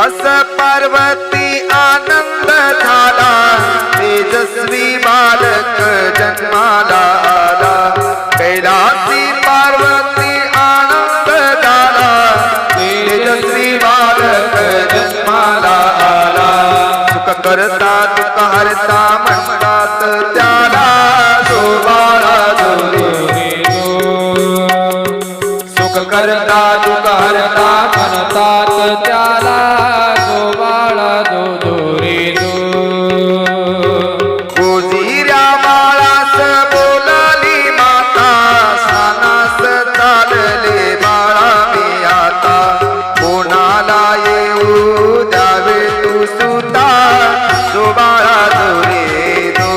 अस पार्वती आनंद झाला, तेजस्वी बालक जन्माला आला। कैलासी पार्वती आनंद झाला, तेजस्वी बालक जन्माला आला। सुख करता दुःख हरता म्हणतात त्याला, जो बाळा जो रे जो। सुख करता दुःख हरता म्हणतात त्याला, जो बाळा जो रे जो। गोजिऱ्या बाळास बोलली माता, सानास चालले बाळा मी आता। कोणाला येऊ द्यावे तू सुद्धा, जो बाळा जो रे जो।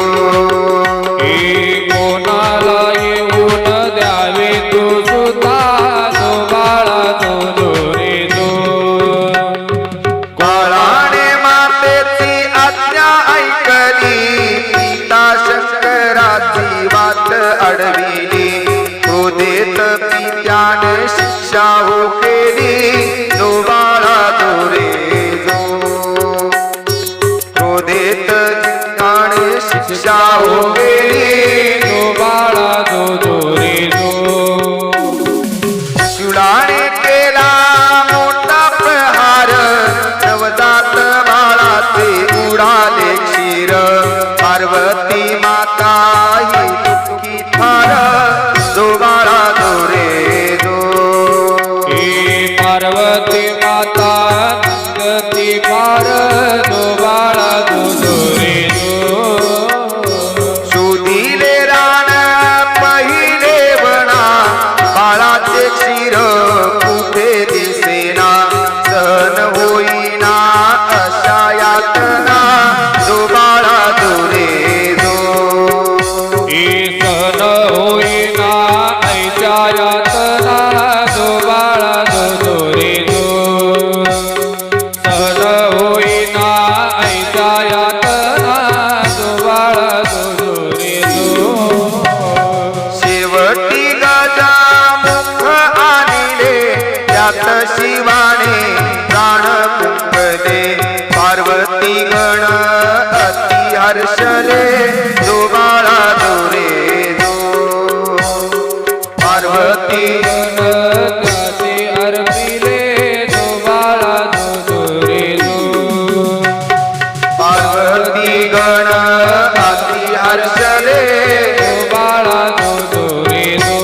कोणाला येऊन द्यावे तू सुद्धा, जो बाळा जो रे जो। बाळाने मातेची आज्ञा ऐकली, पिता शंकराची वाट अडविली। क्रोधेत पित्याने शिक्षा हो केली, जो बाळा जो रे जो। क्रोधेत पित्याने शिक्षा हो केली, जो बाळा जो रे जो। शिवलाने केला मोठा प्रहार, नवजात बाळाचे उडाले क्षीर। पार्वती माता ही दुःखी फार, जो बाळा जो रे जो। पार्वती माता गती फार, जो बाळा जो रे जो। शोधिले रान पहिले बना, बाळाचे क्षीर कुठे दिसेना। सहन होईना अशा यातना, जो बाळा जो रे जो। सहन होईना ऐच्या यातना, जो बाळा जो रे जो। सहन होईना ऐच्या यातना, जो बाळा जो रे जो। शेवटी गजामुख आणले, त्यात शिवाने प्राण फुंकले। पार्वती गण अति हर्षले, जो बाळा जो रे जो। पार्वती गणपती अर्पिले, जो बाळा जो रे जो। पार्वती गण अति हर्षले, जो बाळा जो रे जो।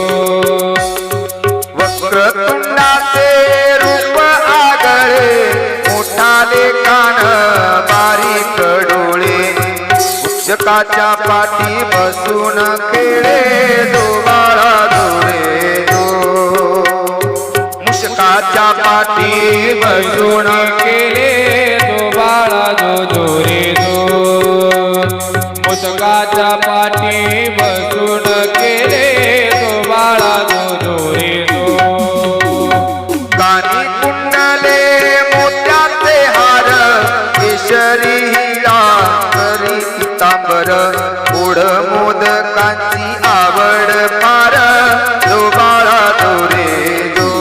वक्रतुंडाचे रूप आगळे, मोठाले कान बारीक डोळे। उक्षकाच्या पाठी बसून खेळे, जो बाळा जो रे जो। मुषकाच्या पाठी बसून केले, जो बाळा जो रे जो। मुसकाच्या पाठी बसून केले, जो बाळा जो रे जो। कानी कुंडले मोत्याचे हार, केशरी हिरा करी पितांबर। गोड मोदकांची आवड फार, जो बाळा जो रे जो।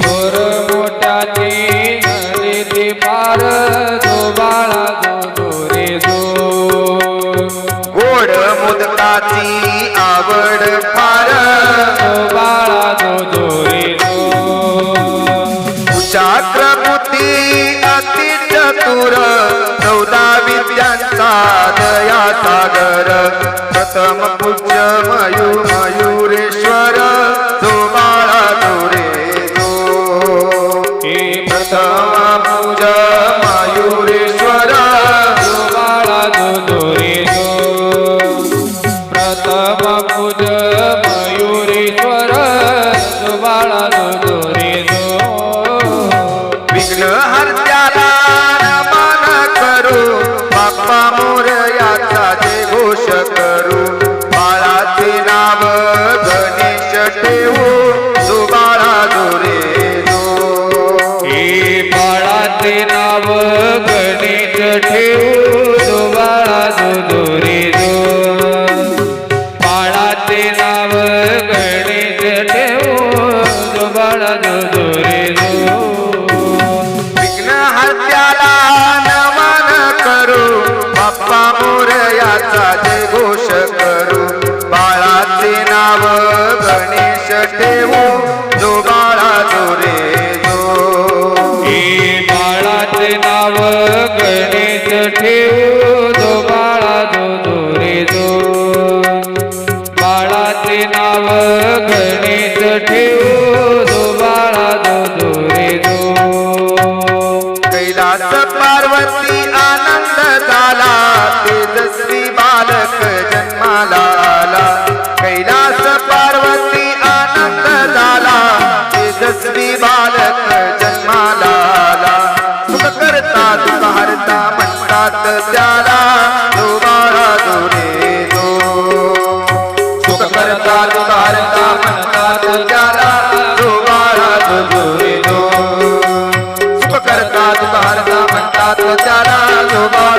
थोर मोठ्याची नदीची पार, जो बाळा जो रे जो। गोड मोदकाची आवड फार, जो बाळा जो रे जो। कुशाग्रबुद्धी अति चतुर, 14 विद्यांचा दया सागर। प्रथम पूज्य मयुरेश्वर, जो बाळा जो रे जो। प्रथम पूज्य मयुरेश्वर, जो बाळा जो रे जो। प्रथम पूज मयुरेश्वर, जो बाळा जो रे जो। विघ्न हर्त्याला नमन करू, बाप्पा मोरयाचा जय घोष करू। बाळाचे नाव गणेश ठेवू, जो बाळा जो रे जो। बाळाचे नाव गणेश ठेवू, जो बाळा जो रे जो। बाळाचे नाव गणेश ठेवू, जो बाळा जो रे जो। बाळाचा जय घोष करू बाळाचे नाव गणेश ठेवू जो बाळा जो रे जो हे बाळाचे नाव गणेश ठेवू जो बाळा जो रे जो बाळाचे नाव गणेश ठेवू जो बाळा जो रे जो कैलास पार्वती आनंद झाला तेजस्वी बालक जन्माला आला कैलास पार्वती आनंद झाला तेजस्वी बालक जन्माला आला सुख करता दुःख हरता म्हणतात त्याला जो बाळा जो रे जो सुख करता दुःख हरता म्हणतात त्याला जो बाळा जो रे जो सुख करता दुःख हरता म्हणतात त्याला जो बाळा